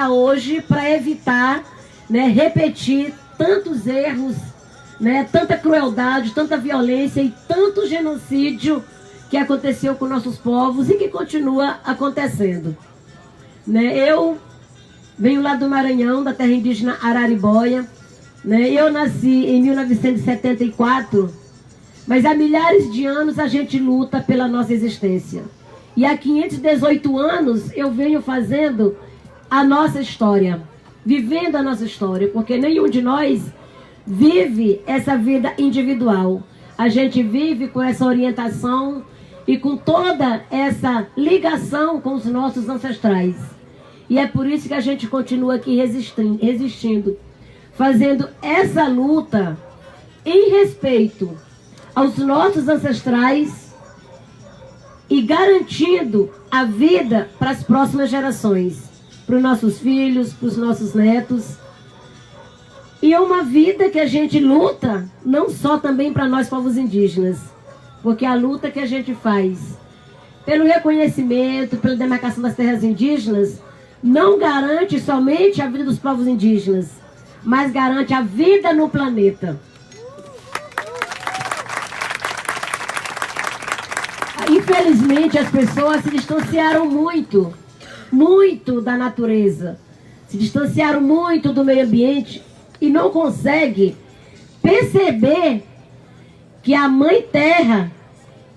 lutar hoje para evitar, né, repetir tantos erros, né, tanta crueldade, tanta violência e tanto genocídio que aconteceu com nossos povos e que continua acontecendo. Né, eu venho lá do Maranhão, da terra indígena Araribóia, né, eu nasci em 1974, mas há milhares de anos a gente luta pela nossa existência. E há 518 anos eu venho fazendo a nossa história, vivendo a nossa história, porque nenhum de nós vive essa vida individual. A gente vive com essa orientação e com toda essa ligação com os nossos ancestrais. E é por isso que a gente continua aqui resistindo, fazendo essa luta em respeito aos nossos ancestrais e garantindo a vida para as próximas gerações, para os nossos filhos, para os nossos netos. E é uma vida que a gente luta, não só também para nós povos indígenas, porque a luta que a gente faz pelo reconhecimento, pela demarcação das terras indígenas, não garante somente a vida dos povos indígenas, mas garante a vida no planeta. Infelizmente, as pessoas se distanciaram muito da natureza, se distanciaram muito do meio ambiente e não conseguem perceber que a Mãe Terra,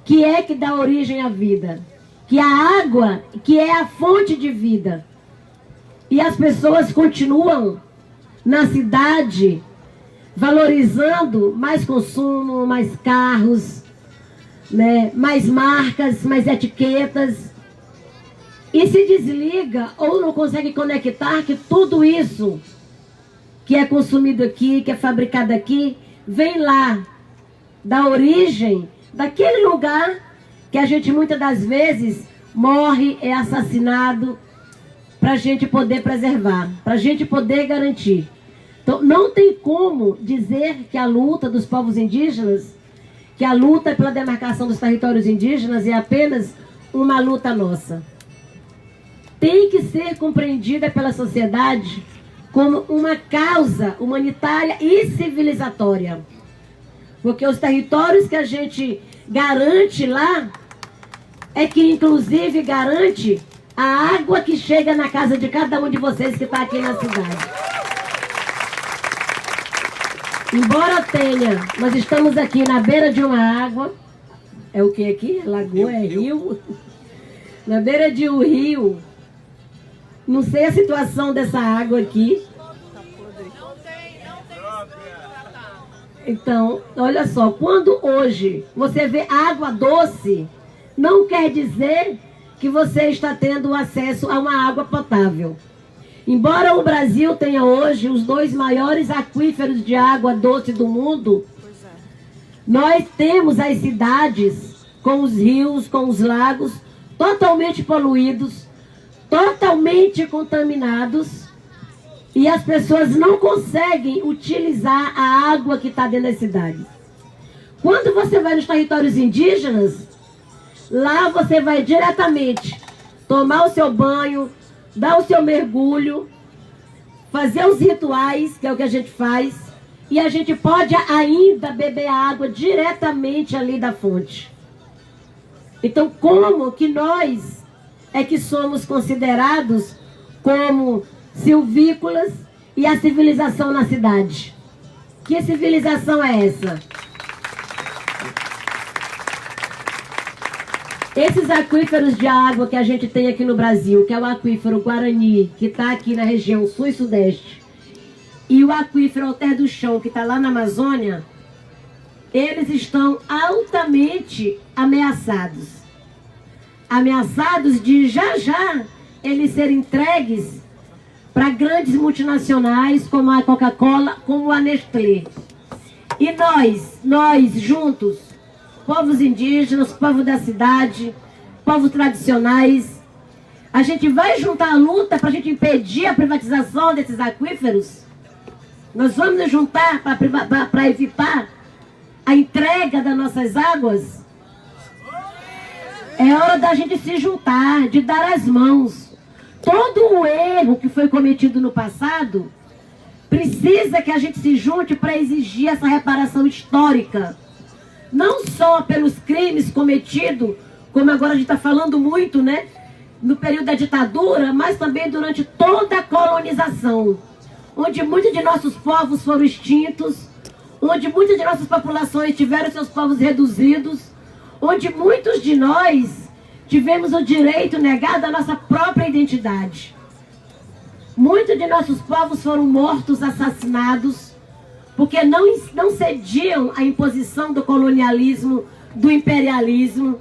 que é que dá origem à vida, que a água, que é a fonte de vida. E as pessoas continuam na cidade valorizando mais consumo, mais carros, né, mais marcas, mais etiquetas, e se desliga ou não consegue conectar que tudo isso que é consumido aqui, que é fabricado aqui, vem lá da origem daquele lugar que a gente muitas das vezes morre, é assassinado para a gente poder preservar, para a gente poder garantir. Então não tem como dizer que a luta dos povos indígenas, que a luta pela demarcação dos territórios indígenas é apenas uma luta nossa. Tem que ser compreendida pela sociedade como uma causa humanitária e civilizatória. Porque os territórios que a gente garante lá é que inclusive garante a água que chega na casa de cada um de vocês que está aqui na cidade. Embora tenha, nós estamos aqui na beira de uma água, é o que aqui? É lagoa, é rio? Na beira de um rio. Não sei a situação dessa água aqui. Então, olha só, quando hoje você vê água doce, não quer dizer que você está tendo acesso a uma água potável. Embora o Brasil tenha hoje os 2 maiores aquíferos de água doce do mundo, nós temos as cidades com os rios, com os lagos totalmente poluídos, totalmente contaminados, e as pessoas não conseguem utilizar a água que está dentro das cidades. Quando você vai nos territórios indígenas, lá você vai diretamente tomar o seu banho, dar o seu mergulho, fazer os rituais, que é o que a gente faz, e a gente pode ainda beber a água diretamente ali da fonte. Então, como que nós é que somos considerados como silvícolas e a civilização na cidade? Que civilização é essa? Esses aquíferos de água que a gente tem aqui no Brasil, que é o aquífero Guarani, que está aqui na região sul e sudeste, e o aquífero Alter do Chão, que está lá na Amazônia, eles estão altamente ameaçados. Ameaçados de já eles serem entregues para grandes multinacionais como a Coca-Cola, como a Nestlé. E nós juntos, povos indígenas, povo da cidade, povos tradicionais, a gente vai juntar a luta para a gente impedir a privatização desses aquíferos? Nós vamos nos juntar para evitar a entrega das nossas águas? É hora da gente se juntar, de dar as mãos. todo o erro que foi cometido no passado, precisa que a gente se junte para exigir essa reparação histórica. Não só pelos crimes cometidos, como agora a gente está falando muito, né? No período da ditadura, mas também durante toda a colonização, onde muitos de nossos povos foram extintos, onde muitas de nossas populações tiveram seus povos reduzidos, onde muitos de nós tivemos o direito negado à nossa própria identidade. Muitos de nossos povos foram mortos, assassinados, porque não cediam à imposição do colonialismo, do imperialismo,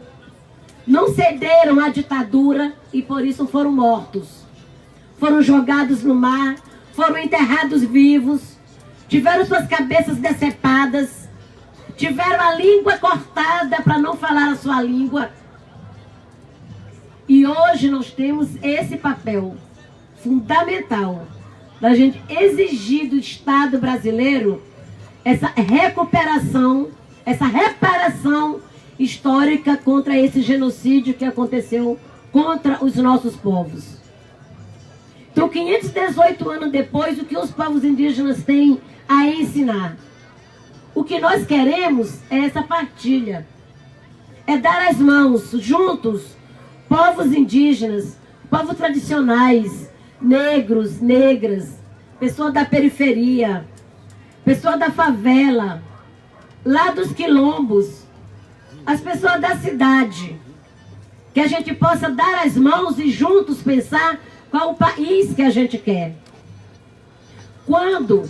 não cederam à ditadura e por isso foram mortos. Foram jogados no mar, foram enterrados vivos, tiveram suas cabeças decepadas, tiveram a língua cortada para não falar a sua língua. E hoje nós temos esse papel fundamental da gente exigir do Estado brasileiro essa recuperação, essa reparação histórica contra esse genocídio que aconteceu contra os nossos povos. Então, 518 anos depois, o que os povos indígenas têm a ensinar? O que nós queremos é essa partilha. É dar as mãos, juntos, povos indígenas, povos tradicionais, negros, negras, pessoas da periferia, pessoas da favela, lá dos quilombos, as pessoas da cidade, que a gente possa dar as mãos e juntos pensar qual o país que a gente quer. Quando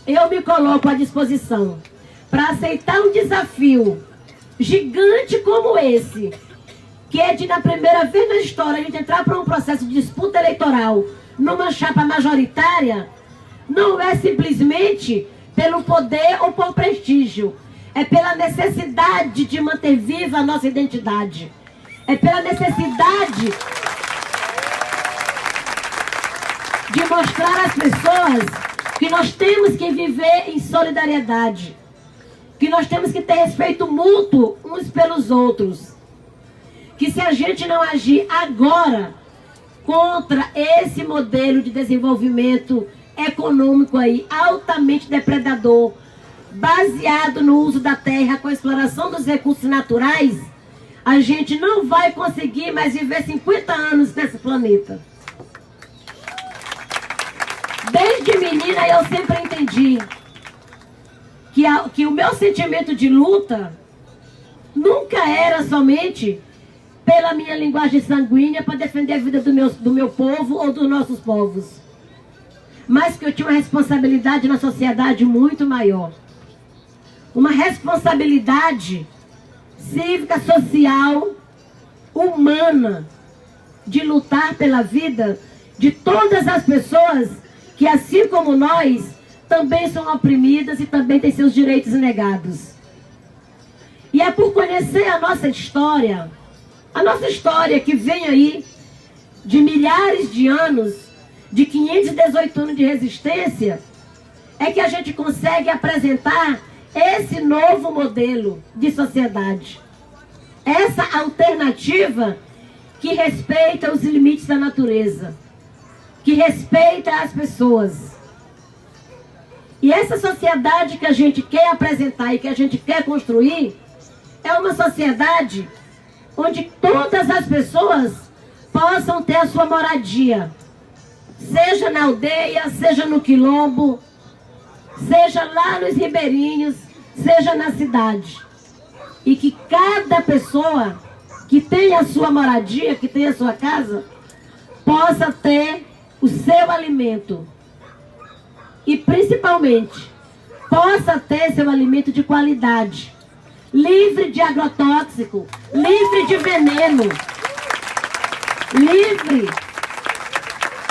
eu me coloco à disposição para aceitar um desafio gigante como esse, que é de, na primeira vez na história, a gente entrar para um processo de disputa eleitoral numa chapa majoritária, não é simplesmente pelo poder ou por prestígio. É pela necessidade de manter viva a nossa identidade. É pela necessidade de mostrar às pessoas que nós temos que viver em solidariedade. Que nós temos que ter respeito mútuo uns pelos outros. Que se a gente não agir agora contra esse modelo de desenvolvimento econômico aí, altamente depredador, baseado no uso da terra com a exploração dos recursos naturais, a gente não vai conseguir mais viver 50 anos nesse planeta. Desde menina eu sempre entendi que o meu sentimento de luta nunca era somente pela minha linguagem sanguínea para defender a vida do meu povo ou dos nossos povos, mas que eu tinha uma responsabilidade na sociedade muito maior. Uma responsabilidade cívica, social, humana, de lutar pela vida de todas as pessoas que, assim como nós, também são oprimidas e também têm seus direitos negados. E é por conhecer a nossa história que vem aí de milhares de anos, de 518 anos de resistência, é que a gente consegue apresentar esse novo modelo de sociedade. Essa alternativa que respeita os limites da natureza, que respeita as pessoas. E essa sociedade que a gente quer apresentar e que a gente quer construir é uma sociedade onde todas as pessoas possam ter a sua moradia, seja na aldeia, seja no quilombo, seja lá nos ribeirinhos, seja na cidade. E que cada pessoa que tenha a sua moradia, que tenha a sua casa, possa ter o seu alimento. E principalmente, possa ter seu alimento de qualidade, livre de agrotóxico, livre de veneno, livre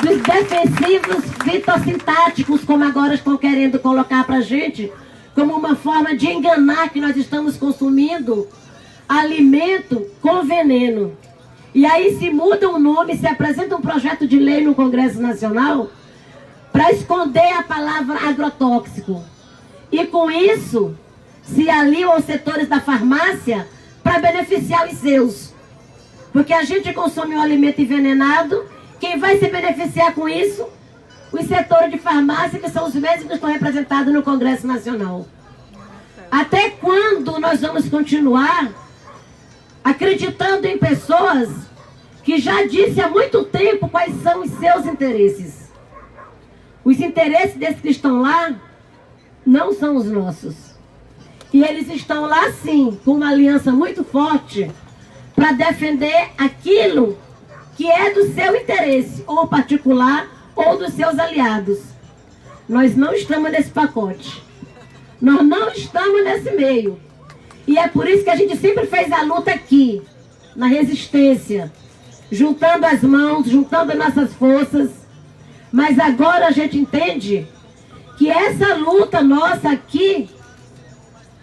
dos defensivos fitossintáticos, como agora estão querendo colocar para a gente, como uma forma de enganar que nós estamos consumindo alimento com veneno. E aí se muda o nome, se apresenta um projeto de lei no Congresso Nacional para esconder a palavra agrotóxico. E com isso se aliam aos setores da farmácia para beneficiar os seus. Porque a gente consome um alimento envenenado Quem vai se beneficiar com isso? Os setores de farmácia, que são os mesmos que estão representados no Congresso Nacional. Até quando nós vamos continuar acreditando em pessoas que já disse há muito tempo quais são os seus interesses? Os interesses desses que estão lá não são os nossos. E eles estão lá sim, com uma aliança muito forte para defender aquilo que é do seu interesse, ou particular, ou dos seus aliados. Nós não estamos nesse pacote. Nós não estamos nesse meio. E é por isso que a gente sempre fez a luta aqui, na resistência, juntando as mãos, juntando nossas forças. Mas agora a gente entende que essa luta nossa aqui,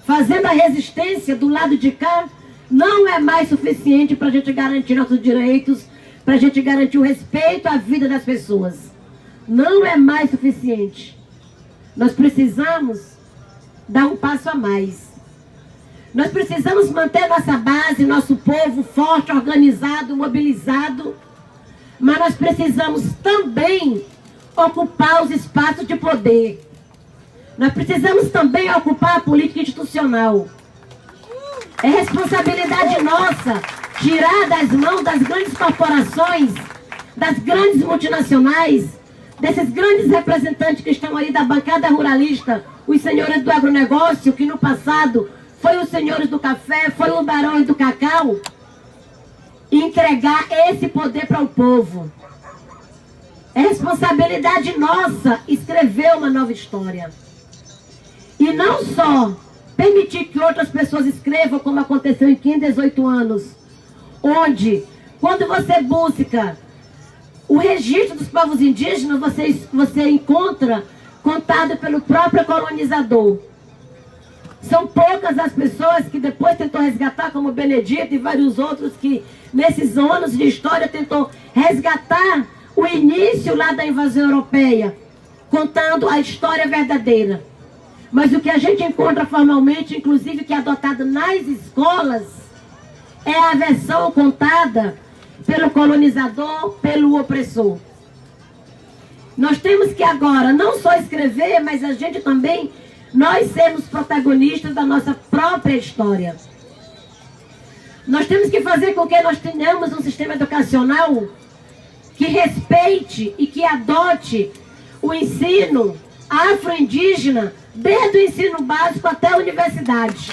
fazendo a resistência do lado de cá, não é mais suficiente para a gente garantir nossos direitos, para a gente garantir o respeito à vida das pessoas. Não é mais suficiente. Nós precisamos dar um passo a mais. Nós precisamos manter nossa base, nosso povo forte, organizado, mobilizado. Mas nós precisamos também ocupar os espaços de poder. Nós precisamos também ocupar a política institucional. É responsabilidade nossa tirar das mãos das grandes corporações, das grandes multinacionais, desses grandes representantes que estão aí da bancada ruralista, os senhores do agronegócio, que no passado foi os senhores do café, foi o barão do cacau, e entregar esse poder para o povo. É responsabilidade nossa escrever uma nova história. E não só permitir que outras pessoas escrevam, como aconteceu em 15, 18 anos, onde, quando você busca o registro dos povos indígenas, você encontra contado pelo próprio colonizador. São poucas as pessoas que depois tentou resgatar, como Benedito e vários outros que, nesses anos de história, tentou resgatar o início lá da invasão europeia, contando a história verdadeira. Mas o que a gente encontra formalmente, inclusive que é adotado nas escolas, é a versão contada pelo colonizador, pelo opressor. Nós temos que agora não só escrever, mas a gente também, nós sermos protagonistas da nossa própria história. Nós temos que fazer com que nós tenhamos um sistema educacional que respeite e que adote o ensino afro-indígena desde o ensino básico até a universidade.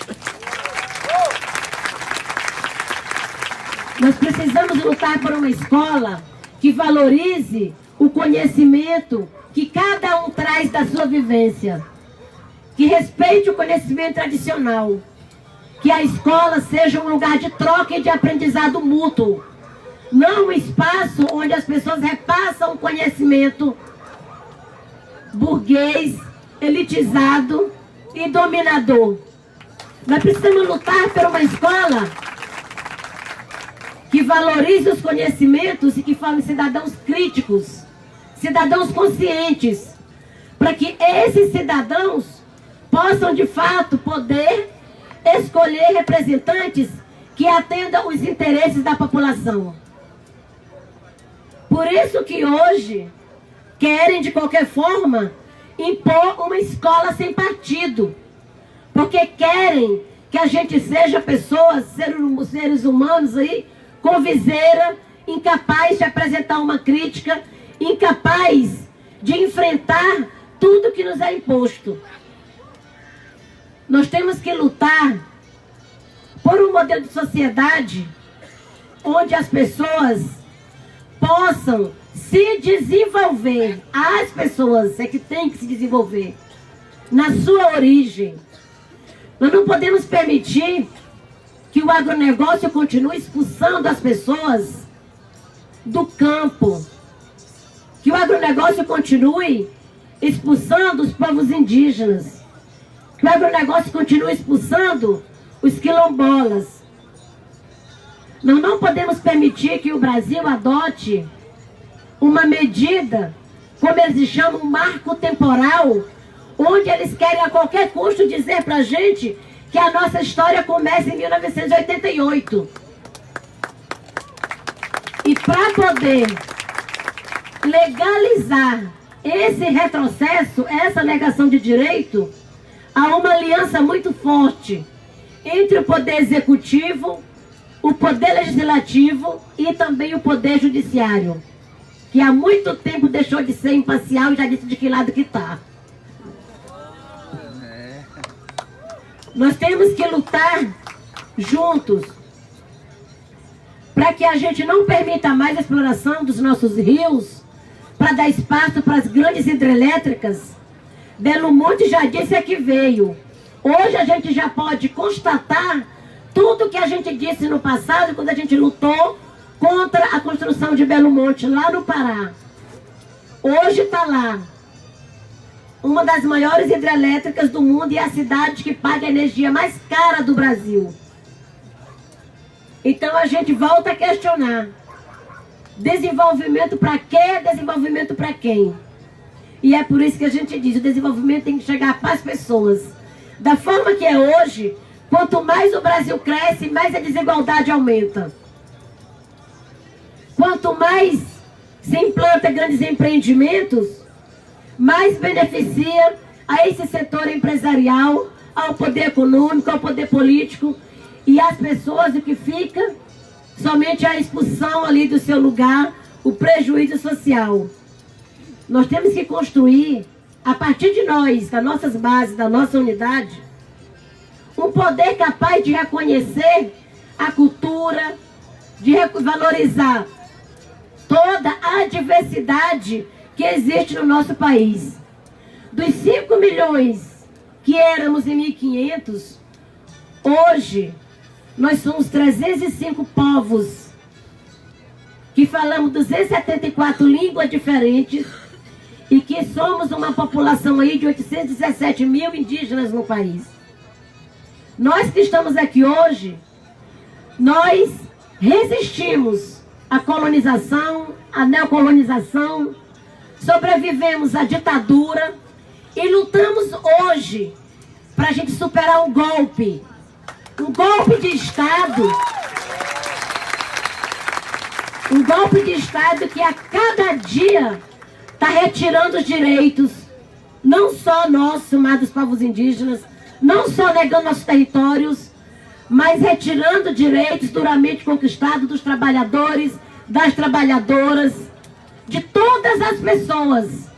Nós precisamos lutar por uma escola que valorize o conhecimento que cada um traz da sua vivência, que respeite o conhecimento tradicional, que a escola seja um lugar de troca e de aprendizado mútuo, não um espaço onde as pessoas repassam o conhecimento burguês, elitizado e dominador. Nós precisamos lutar por uma escola que valorize os conhecimentos e que forme cidadãos críticos, cidadãos conscientes, para que esses cidadãos possam de fato poder escolher representantes que atendam os interesses da população. Por isso que hoje querem de qualquer forma impor uma escola sem partido, porque querem que a gente seja pessoas, seres humanos aí, com viseira, incapaz de apresentar uma crítica, incapaz de enfrentar tudo que nos é imposto. Nós temos que lutar por um modelo de sociedade onde as pessoas possam se desenvolver. As pessoas é que têm que se desenvolver na sua origem. Nós não podemos permitir que o agronegócio continue expulsando as pessoas do campo. Que o agronegócio continue expulsando os povos indígenas. Que o agronegócio continue expulsando os quilombolas. Nós não podemos permitir que o Brasil adote uma medida, como eles chamam, um marco temporal, onde eles querem a qualquer custo dizer pra gente que a nossa história começa em 1988. E para poder legalizar esse retrocesso, essa negação de direito, há uma aliança muito forte entre o poder executivo, o poder legislativo e também o poder judiciário, que há muito tempo deixou de ser imparcial e já disse de que lado que está. Nós temos que lutar juntos para que a gente não permita mais a exploração dos nossos rios, para dar espaço para as grandes hidrelétricas. Belo Monte já disse que veio. Hoje a gente já pode constatar tudo que a gente disse no passado, quando a gente lutou contra a construção de Belo Monte, lá no Pará. Hoje está lá. Uma das maiores hidrelétricas do mundo e a cidade que paga a energia mais cara do Brasil. Então a gente volta a questionar. Desenvolvimento para quê? Desenvolvimento para quem? E é por isso que a gente diz, o desenvolvimento tem que chegar para as pessoas. Da forma que é hoje, quanto mais o Brasil cresce, mais a desigualdade aumenta. Quanto mais se implanta grandes empreendimentos, mais beneficia a esse setor empresarial, ao poder econômico, ao poder político, e as pessoas, o que fica somente a expulsão ali do seu lugar, o prejuízo social. Nós temos que construir, a partir de nós, das nossas bases, da nossa unidade, um poder capaz de reconhecer a cultura, de valorizar toda a diversidade que existe no nosso país. Dos 5 milhões que éramos em 1500, hoje nós somos 305 povos que falamos 274 línguas diferentes e que somos uma população aí de 817 mil indígenas no país. Nós que estamos aqui hoje, nós resistimos à colonização, à neocolonização, sobrevivemos à ditadura e lutamos hoje para a gente superar um golpe de Estado, que a cada dia está retirando os direitos, não só nossos, mas dos povos indígenas, não só negando nossos territórios, mas retirando direitos duramente conquistados dos trabalhadores, das trabalhadoras, de todas as pessoas.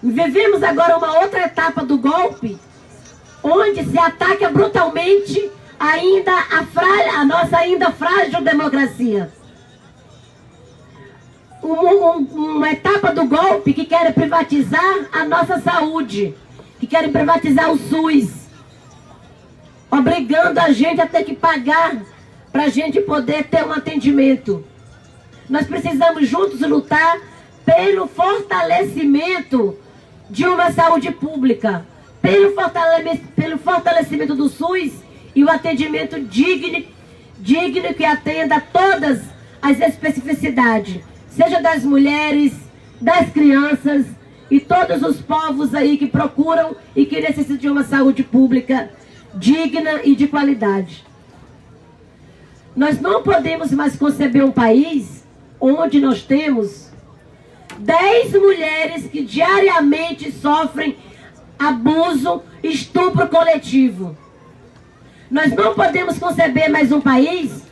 Vivemos agora uma outra etapa do golpe, onde se ataca brutalmente a nossa ainda frágil democracia. Uma etapa do golpe que quer privatizar a nossa saúde, que querem privatizar o SUS, obrigando a gente a ter que pagar para a gente poder ter um atendimento. Nós precisamos juntos lutar pelo fortalecimento de uma saúde pública, pelo fortalecimento do SUS e o atendimento digno que atenda a todas as especificidades, seja das mulheres, das crianças e todos os povos aí que procuram e que necessitam de uma saúde pública digna e de qualidade. Nós não podemos mais conceber um país onde nós temos 10 mulheres que diariamente sofrem abuso, estupro coletivo. Nós não podemos conceber mais um país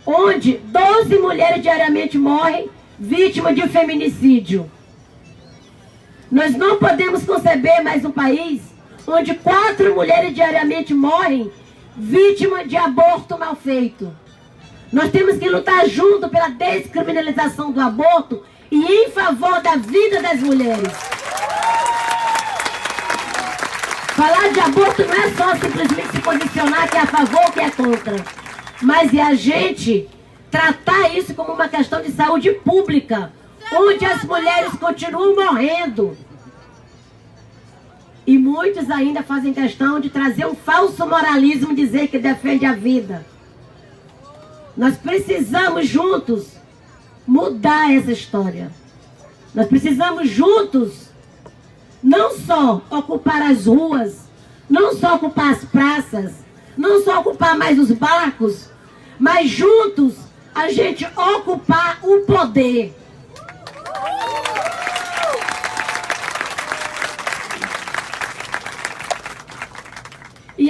onde 12 mulheres diariamente morrem vítimas de um feminicídio. Nós não podemos conceber mais um país onde 4 mulheres diariamente morrem vítimas de aborto mal feito. Nós temos que lutar junto pela descriminalização do aborto e em favor da vida das mulheres. Falar de aborto não é só simplesmente se posicionar que é a favor ou que é contra, mas é a gente tratar isso como uma questão de saúde pública, onde as mulheres continuam morrendo. E muitos ainda fazem questão de trazer um falso moralismo, dizer que defende a vida. Nós precisamos juntos mudar essa história. Nós precisamos juntos não só ocupar as ruas, não só ocupar as praças, não só ocupar mais os barcos, mas juntos a gente ocupar o poder.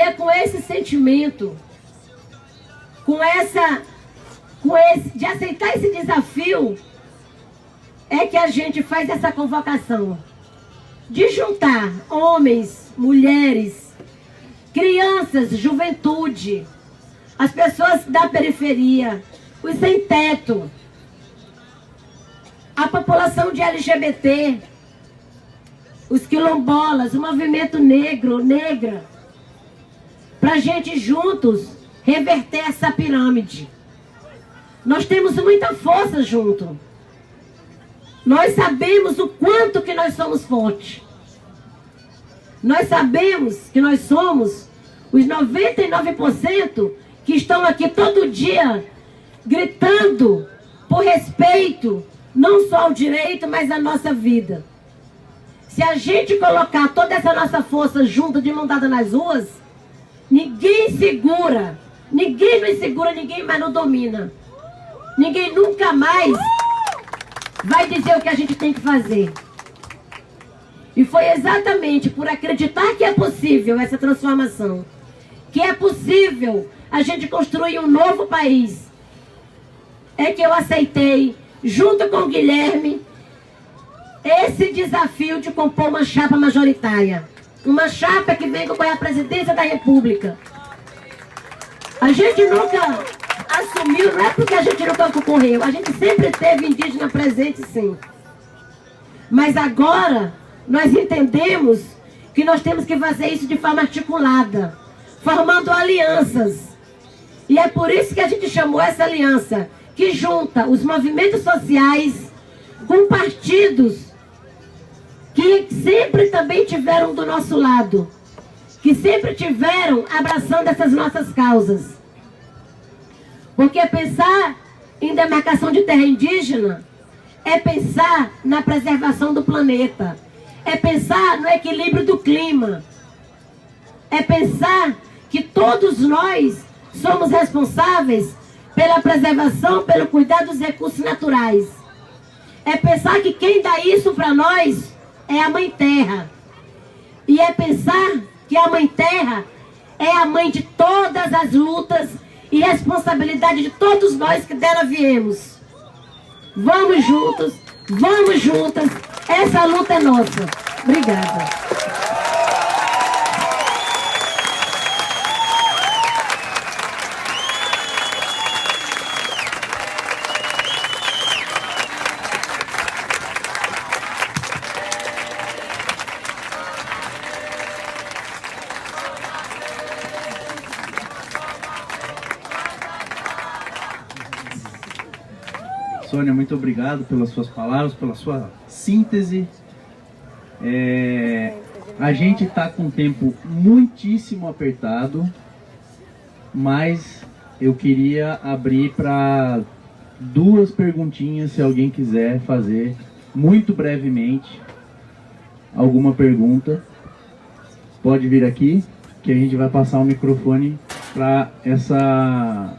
é com esse sentimento, de aceitar esse desafio, é que a gente faz essa convocação de juntar homens, mulheres, crianças, juventude, as pessoas da periferia, os sem teto, a população de LGBT, os quilombolas, o movimento negro, negra, para a gente juntos reverter essa pirâmide. Nós temos muita força junto. Nós sabemos o quanto que nós somos fortes. Nós sabemos que nós somos os 99% que estão aqui todo dia gritando por respeito, não só ao direito, mas à nossa vida. Se a gente colocar toda essa nossa força junto, de mão dada nas ruas, ninguém segura, ninguém nos segura, ninguém mais nos domina. Ninguém nunca mais vai dizer o que a gente tem que fazer. E foi exatamente por acreditar que é possível essa transformação, que é possível a gente construir um novo país, é que eu aceitei, junto com o Guilherme, esse desafio de compor uma chapa majoritária. Uma chapa que vem concorrer à presidência da República. A gente nunca assumiu, não é porque a gente nunca concorreu, a gente sempre teve indígena presente, sim. Mas agora nós entendemos que nós temos que fazer isso de forma articulada, formando alianças. E é por isso que a gente chamou essa aliança, que junta os movimentos sociais com partidos que sempre também tiveram do nosso lado, que sempre tiveram abraçando essas nossas causas. Porque pensar em demarcação de terra indígena é pensar na preservação do planeta, é pensar no equilíbrio do clima, é pensar que todos nós somos responsáveis pela preservação, pelo cuidado dos recursos naturais. É pensar que quem dá isso para nós é a Mãe Terra. E é pensar que a Mãe Terra é a mãe de todas as lutas e responsabilidade de todos nós que dela viemos. Vamos juntos, vamos juntas, essa luta é nossa. Obrigada. Sônia, muito obrigado pelas suas palavras, pela sua síntese. A gente está com o tempo muitíssimo apertado, mas eu queria abrir para 2 perguntinhas, se alguém quiser fazer, muito brevemente, alguma pergunta. Pode vir aqui, que a gente vai passar o microfone para essa